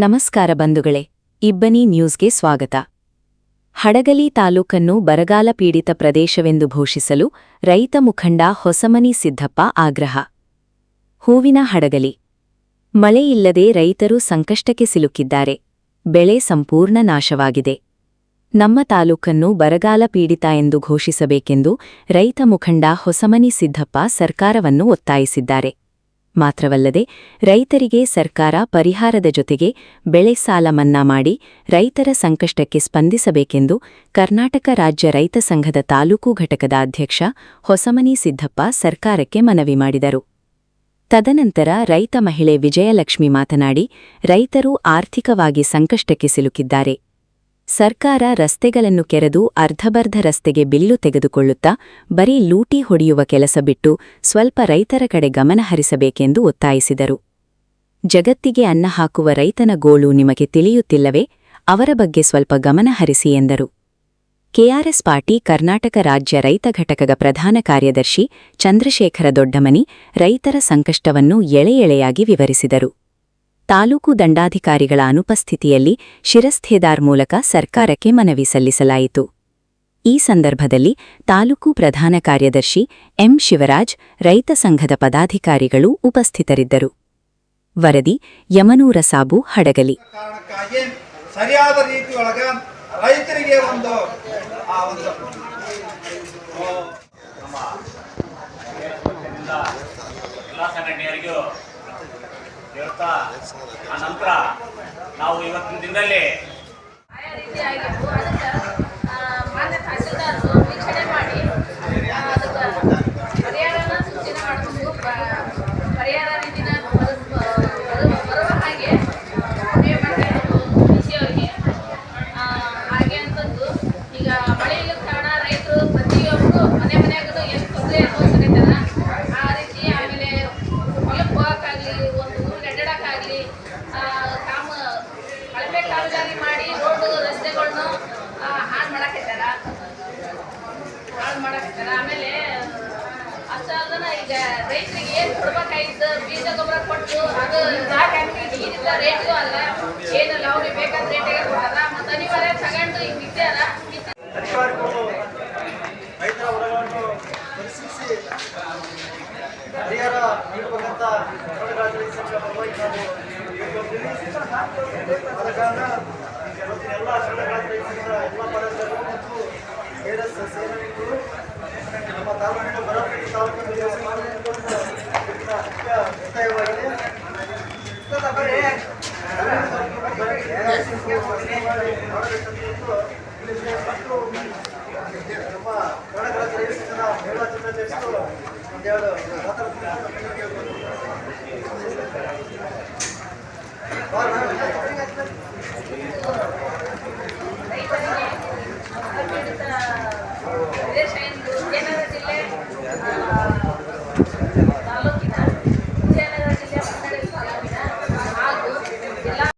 ನಮಸ್ಕಾರ ಬಂಧುಗಳೇ, ಇಬ್ಬನಿ ನ್ಯೂಸ್ಗೆ ಸ್ವಾಗತ. ಹಡಗಲಿ ತಾಲೂಕನ್ನು ಬರಗಾಲ ಪೀಡಿತ ಪ್ರದೇಶವೆಂದು ಘೋಷಿಸಲು ರೈತ ಮುಖಂಡ ಹೊಸಮನಿ ಸಿದ್ದಪ್ಪ ಆಗ್ರಹ. ಹೂವಿನ ಹಡಗಲಿ. ಮಳೆಯಿಲ್ಲದೆ ರೈತರು ಸಂಕಷ್ಟಕ್ಕೆ ಸಿಲುಕಿದ್ದಾರೆ. ಬೆಳೆ ಸಂಪೂರ್ಣ ನಾಶವಾಗಿದೆ. ನಮ್ಮ ತಾಲೂಕನ್ನು ಬರಗಾಲ ಪೀಡಿತ ಎಂದು ಘೋಷಿಸಬೇಕೆಂದು ರೈತ ಮುಖಂಡ ಹೊಸಮನಿ ಸಿದ್ದಪ್ಪ ಸರ್ಕಾರವನ್ನು ಒತ್ತಾಯಿಸಿದ್ದಾರೆ. ಮಾತ್ರವಲ್ಲದೆ ರೈತರಿಗೆ ಸರ್ಕಾರ ಪರಿಹಾರದ ಜೊತೆಗೆ ಬೆಳೆ ಸಾಲ ಮನ್ನಾ ಮಾಡಿ ರೈತರ ಸಂಕಷ್ಟಕ್ಕೆ ಸ್ಪಂದಿಸಬೇಕೆಂದು ಕರ್ನಾಟಕ ರಾಜ್ಯ ರೈತ ಸಂಘದ ತಾಲೂಕು ಘಟಕದ ಅಧ್ಯಕ್ಷ ಹೊಸಮನಿ ಸಿದ್ದಪ್ಪ ಸರ್ಕಾರಕ್ಕೆ ಮನವಿ ಮಾಡಿದರು. ತದನಂತರ ರೈತ ಮಹಿಳೆ ವಿಜಯಲಕ್ಷ್ಮಿ ಮಾತನಾಡಿ, ರೈತರು ಆರ್ಥಿಕವಾಗಿ ಸಂಕಷ್ಟಕ್ಕೆ ಸಿಲುಕಿದ್ದಾರೆ. ಸರ್ಕಾರ ರಸ್ತೆಗಳನ್ನು ಕೆರೆದು ಅರ್ಧಬರ್ಧ ರಸ್ತೆಗೆ ಬಿಲ್ಲು ತೆಗೆದುಕೊಳ್ಳುತ್ತಾ ಬರೀ ಲೂಟಿ ಹೊಡೆಯುವ ಕೆಲಸ ಬಿಟ್ಟು ಸ್ವಲ್ಪ ರೈತರ ಕಡೆ ಗಮನ ಹರಿಸಬೇಕೆಂದು ಒತ್ತಾಯಿಸಿದರು. ಜಗತ್ತಿಗೆ ಅನ್ನ ಹಾಕುವ ರೈತನ ಗೋಳು ನಿಮಗೆ ತಿಳಿಯುತ್ತಿಲ್ಲವೇ? ಅವರ ಬಗ್ಗೆ ಸ್ವಲ್ಪ ಗಮನ ಹರಿಸಿ ಎಂದರು. ಕೆಆರ್ಎಸ್ ಪಾರ್ಟಿ ಕರ್ನಾಟಕ ರಾಜ್ಯ ರೈತ ಘಟಕದ ಪ್ರಧಾನ ಕಾರ್ಯದರ್ಶಿ ಚಂದ್ರಶೇಖರ ದೊಡ್ಡಮನಿ ರೈತರ ಸಂಕಷ್ಟವನ್ನು ಎಳೆಯಾಗಿ ವಿವರಿಸಿದರು. ತಾಲೂಕು ದಂಡಾಧಿಕಾರಿಗಳ ಅನುಪಸ್ಥಿತಿಯಲ್ಲಿ ಶಿರಸ್ಥೇದಾರ್ ಮೂಲಕ ಸರ್ಕಾರಕ್ಕೆ ಮನವಿ ಸಲ್ಲಿಸಲಾಯಿತು. ಈ ಸಂದರ್ಭದಲ್ಲಿ ತಾಲೂಕು ಪ್ರಧಾನ ಕಾರ್ಯದರ್ಶಿ ಎಂ ಶಿವರಾಜ್, ರೈತ ಸಂಘದ ಪದಾಧಿಕಾರಿಗಳು ಉಪಸ್ಥಿತರಿದ್ದರು. ವರದಿ ಯಮನೂರ ಸಾಬು, ಹಡಗಲಿ. ಸರಿಯಾದ ರೀತಿಯೊಳಗ ರೈತರಿಗೆ ಒಂದು ಹೇಳ್ತಾ ಆ ನಂತರ ನಾವು ಇವತ್ತಿನ ದಿನದಲ್ಲಿ ಆಮೇಲೆ ಅಷ್ಟಲ್ದನ ಈಗ ರೈತರಿಗೆ ಏನು ಕೊಡ್ಬೇಕಾಯ್ತು ಬೀಜ ಗೊಬ್ಬರ ಕೊಟ್ಟು ಅದು ಈಗಿದ್ದ ರೇಟು ಅಲ್ಲ ಏನಲ್ಲ ಅವ್ರಿಗೆ ಬೇಕಾದ ರೇಟಿಗೆ ಕೊಡಲ್ಲ ಮತ್ತು ಅನಿವಾರ್ಯ ತಗೊಂಡು ಈಗ ಬಿದ್ದಾರ ಅಧಿಕಾರಿಗಳು ರೈತರ ಹೊಲಗಳನ್ನು ಪರಿಶೀಲಿಸಿ ಪರಿಹಾರ ನೀಡಬೇಕಂತ ಆದ ಕಾರಣ ಎಲ್ಲ ಎಲ್ಲ ಪದಗಳು ಮತ್ತು ಸೇನೆಗಳು ನಮ್ಮ ತಾಲೂಕಿನ ಬರಪಟ್ಟಿ ತಾಲೂಕಿನ ಒತ್ತಾಯವಾಗಿದೆ. ನಮ್ಮ ಕರ್ನಾಟಕ ರಾಜ್ಯ ರೈತ ಸಂಘದ ಮಹಿಳಾ ಜಿಲ್ಲಾಧ್ಯಕ್ಷರು ಒಂದೆರಡು ಪ್ರದೇಶ ಎಂದು ವಿಜಯನಗರ ಜಿಲ್ಲೆ